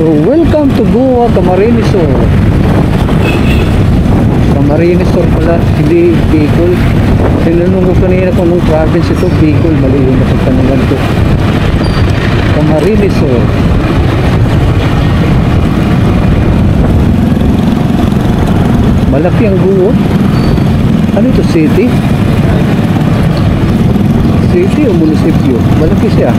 So welcome to Goa, Camarines Sur. Camarines Sur pala, hindi Bicol. Tinanong ko kanina kung anong province ito. Bicol, mali yung napagtanungan ko. Camarines Sur. Malaki ang Goa. Ano ito, city? City o munisipyo? Malaki siya.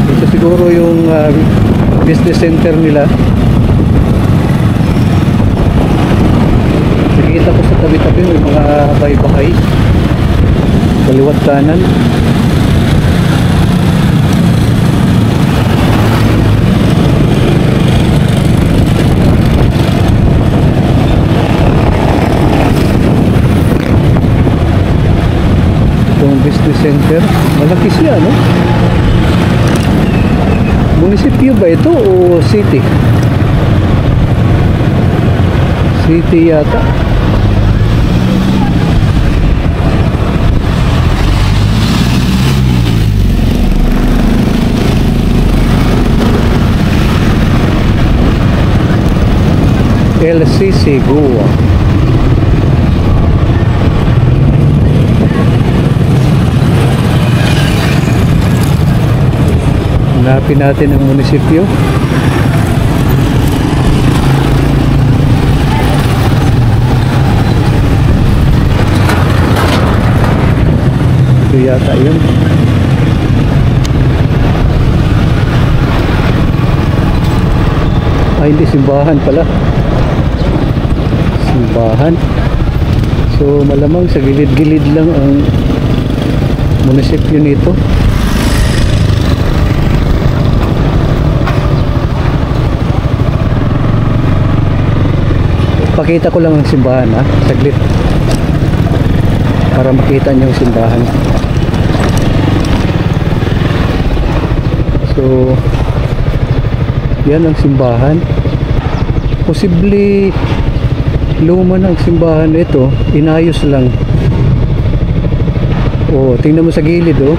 Ito siguro yung business center nila. Nakikita ko sa tabi-tabi may mga bahay-bahay. Kaliwat kanan. Business center, malaki siya, no? Munisipyo ba ito o city? City yata. LCC Goa. Hanapin natin ang munisipyo. Ito yata yun. Ay, hindi, simbahan pala. Simbahan. So malamang sa gilid-gilid lang ang munisipyo nito. Pakita ko lang ang simbahan, ha, saglit, para makita niyo ang simbahan. So yan ang simbahan. Posible luma ng simbahan ito, inayos lang. Oh, tingnan mo sa gilid, oh,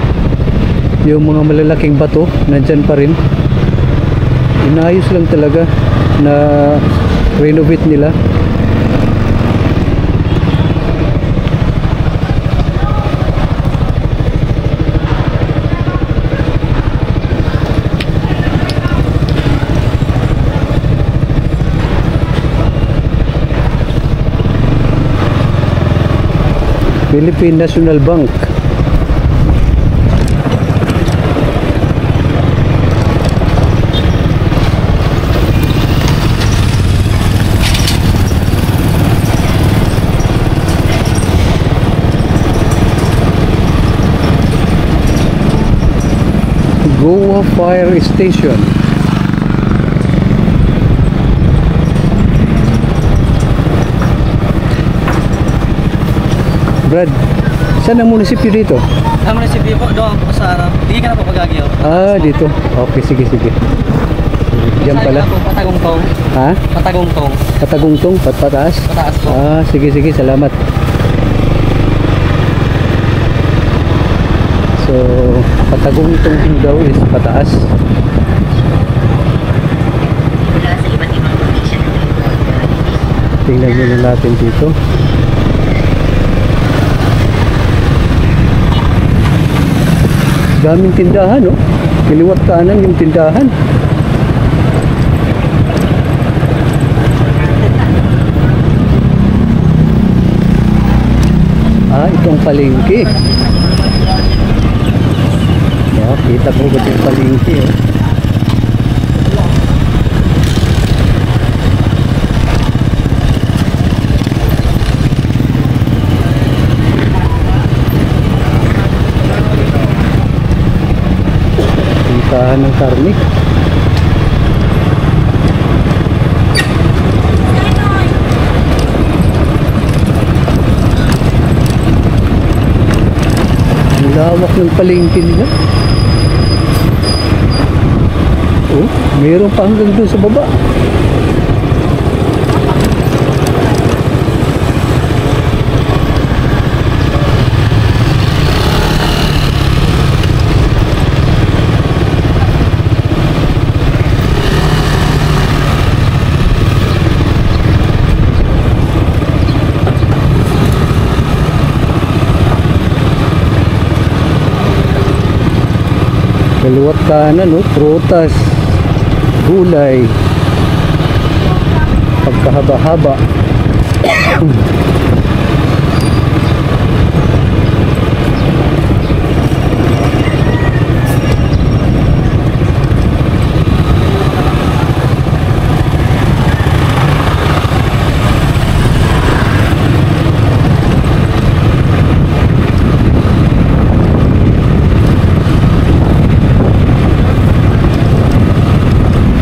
yung mga malalaking bato nandyan pa rin. Inayos lang talaga, na renovate nila. Philippine National Bank. Goa Fire Station. Brad, saan ang munisipyo dito? Ang munisipyo po, doon po sa harap. Hindi ka na po pag-agyo. Ah, dito. Okay, sige, sige. Diyan pala. Po, Patagungtong. Ha? Patagungtong. Patagungtong? Pataas? Pataas po. Ah, sige, sige. Salamat. So, Patagungtong daw is pataas. Tingnan nyo na natin dito. Daming tindahan, no? Kiliwat kanan yung tindahan. Ah, itong palengke. Yeah, kita ko ba itong palengke, eh? Tindahan ng karne. Ang lawak ng palengke nila. Oh, mayroon pa hanggang doon sa baba. Kaliwat kanan, no? Prutas, gulay, pagkahaba-haba.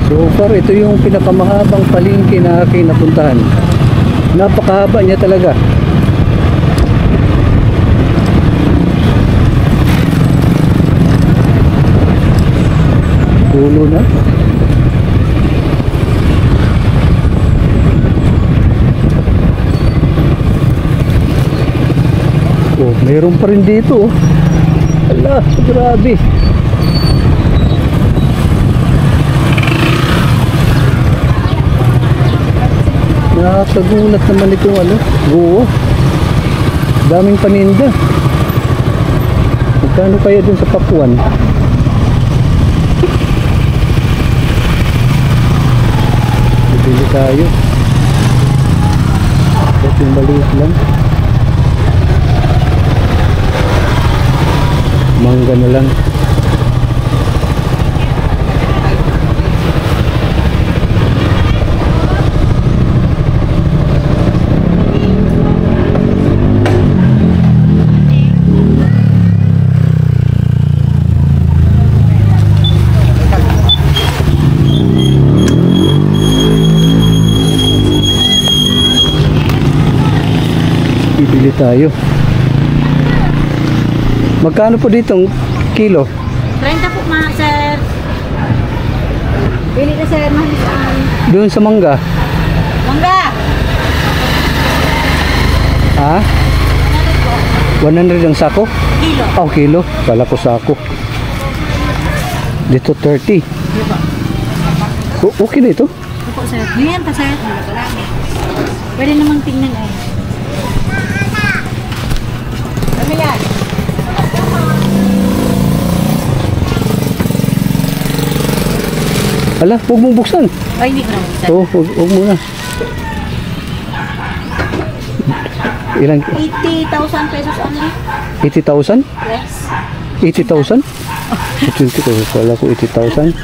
So far, ito yung pinakamahabang palengke na aking napuntahan. Napakahaba niya talaga. Dulo na. Oh, mayroon pa rin dito. Oh. Ala, grabe. Nakakagulat naman itong ano, guwo. Daming paninda. Magkano kaya dun sa Pakuan? Bibili tayo. Ito yung maliit lang. Mangga na lang. Bibili tayo. Magkano po ditong kilo? 30 po mga sir. Bili na sir, mahalaan. Doon sa mangga. Mangga! Ha? 100 ang sako? Kilo. Oh, kilo. Kala ko sako. Dito 30. Okay na ito? Opo sir. Ganyan pa sir. Pwede namang tingnan eh. Ano yan? Ala, huwag mong buksan. Ay, hindi ko naman sir. Oo, huwag muna. Ilang? 80,000 pesos only. 80,000? Yes. 80,000? 20 ko, kala ko 80,000.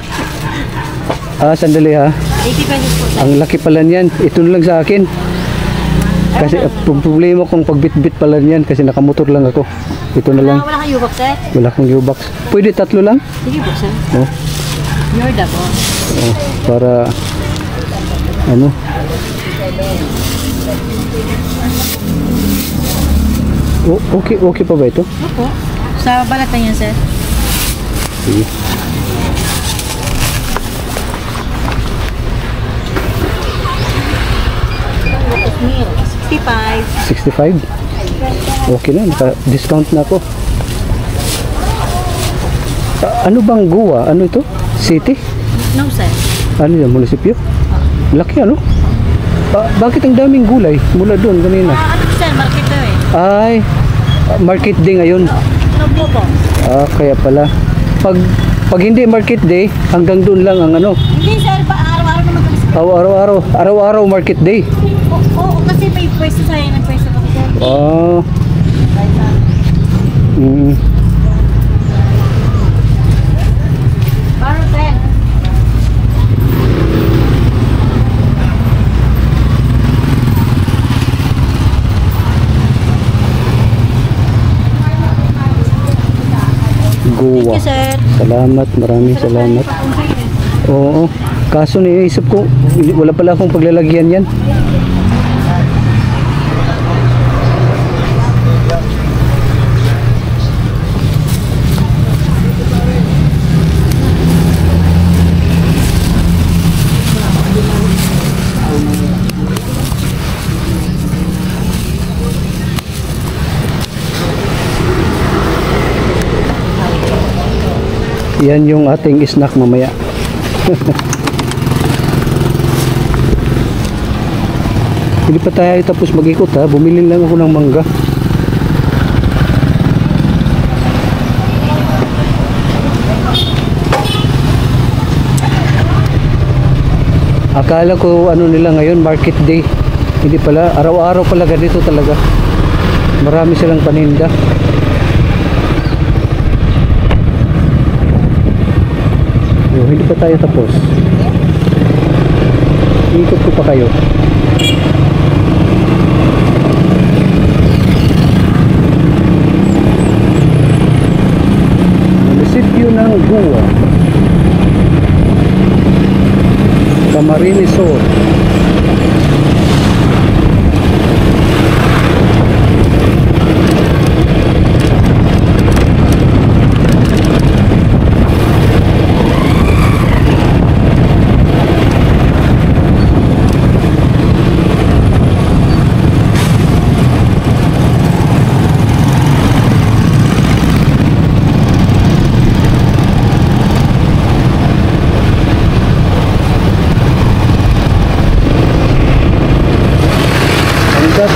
Ah, sandali ha. 80 pesos po sir. Ang laki pala niyan. Ito na lang sa akin. Kasi problema kong pagbitbit pala niyan kasi nakamotor lang ako. Ito na lang. Wala kang U-box sir? Wala akong U-box. Pwede tatlo lang? Sige po sir. Oh, You're the boss. oh, para ano? Oh, okay pa ba ito? Opo. Sa balat na yan sir. Sige. Meal. 65. 65? Okay na, naka-discount na ako. Ano bang Guwa? Ano ito? City? No sir. Ano yan? Munisipyo? Laki ano? Bakit ang daming gulay mula doon kanina? Ano sir? Market to eh. Ay, market day ngayon. No po. Kaya pala. Pag hindi market day, hanggang doon lang ang ano. Hindi sir, araw-araw naman kami sir. Araw-araw market day. Oo, kasi may pwesto sa'yo, nagpwesto kami sir. Para sir. Guwa. Thank you sir. Salamat, maraming salamat. Oo. Kaso niisip ko, wala pala akong paglalagyan yan. Yan yung ating snack mamaya. Hindi pa tayo tapos mag-ikot ha. Bumili lang ako ng mangga. Akala ko ano nila ngayon, market day. Hindi pala, araw-araw pala ganito talaga. Marami silang paninda. Hindi pa tayo tapos. Ikot ko pa kayo. Munisipyo ng Guwa, Camarines Sur.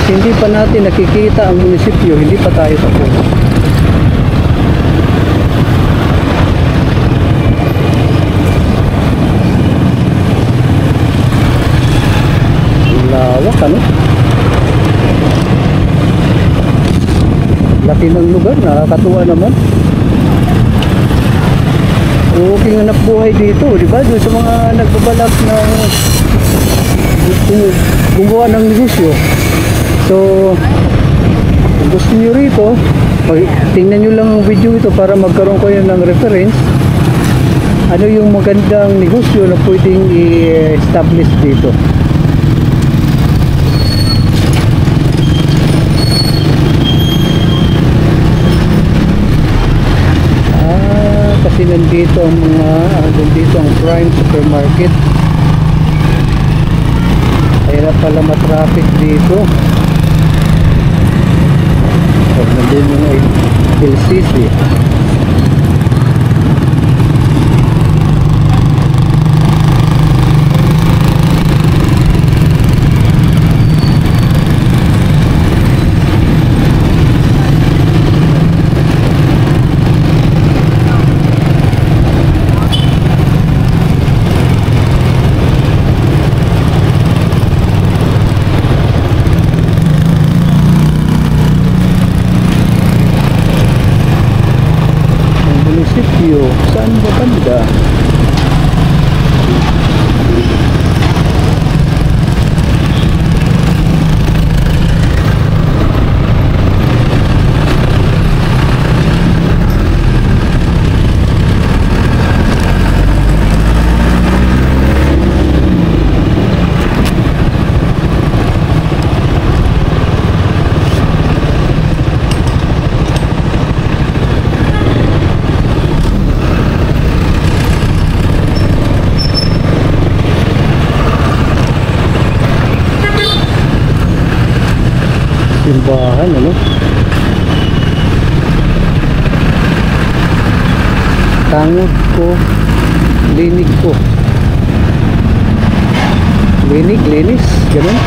Hindi pa natin nakikita ang munisipyo, hindi pa tayo tapos. Lawak ano? Laki ng lugar, nakakatuwa naman. Okay nga buhay dito, di ba? Doon sa mga nagbabalak ng gumawa ng negosyo. So, kung gusto nyo rito, tingnan nyo lang ang video ito para magkaroon kayo ng reference. Ano yung magandang negosyo na pwedeng i-establish dito. Kasi nandito ang nandito ang Prime Supermarket. Kaya pala matraffic dito. Pag nandun yung LCC. Munisipyo, saan ba banda? Simbahan, ano? Tangod ko, linig ko. Linis, ganun.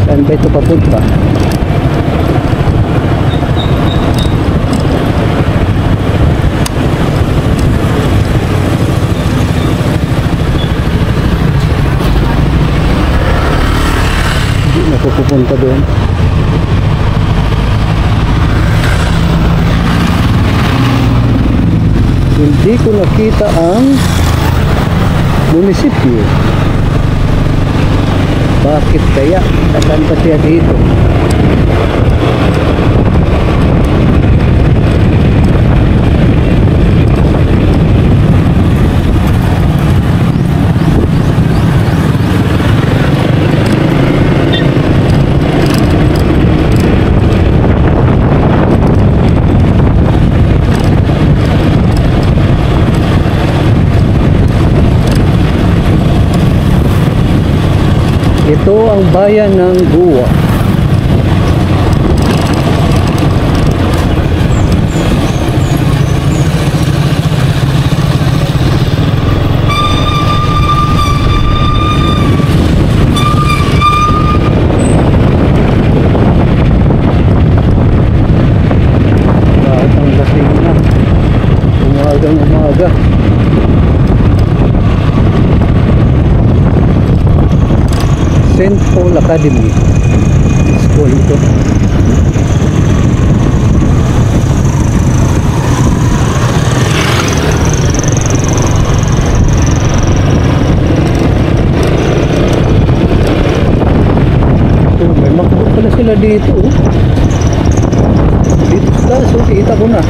Saan ba ito papunta? Hindi na po pupunta doon. Hindi ko nakita ang munisipyo. Bakit kaya? Saan pa siya dito? Ito ang bayan ng Guwa. Academy School ito. Oh, may makabot pala sila dito. Oh. Dito sila, so kita ko na.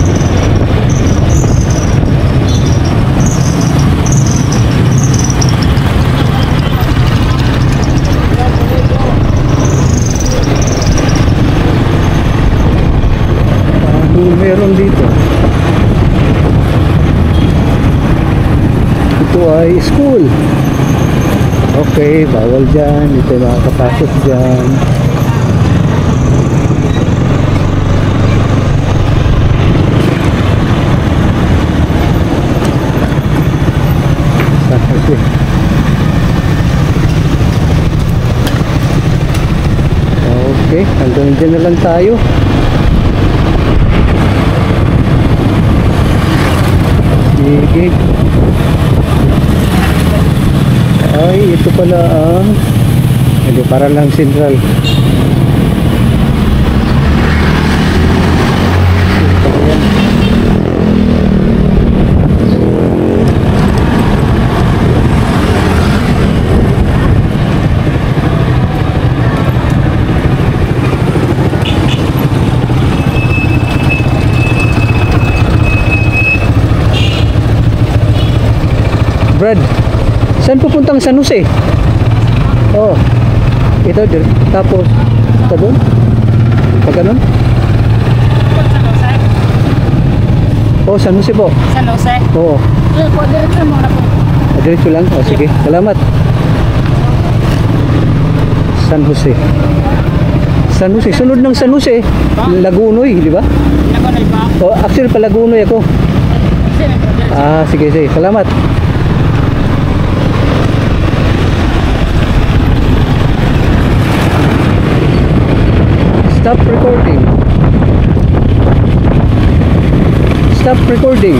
Meron dito. Ito ay school. Okay, bawal dyan. Ito ay makakapasok dyan. Okay. Okay, hanggang dyan na lang tayo. Sige. Ay, ito pala ang hindi, para lang central. Brad, saan pupuntang San Jose? Oh, ito, tapos, ito doon? Pag ganun? Oh, San Jose po. San Jose? Oo. Diretso mo na po. Diretso lang? Oh, sige, salamat. San Jose. San Jose, sunod ng San Jose, Lagunoy, di ba? Nagunay ba? Oh, actually, pa Lagunoy ako. Ah, sige, sige, salamat. Stop recording. Stop recording.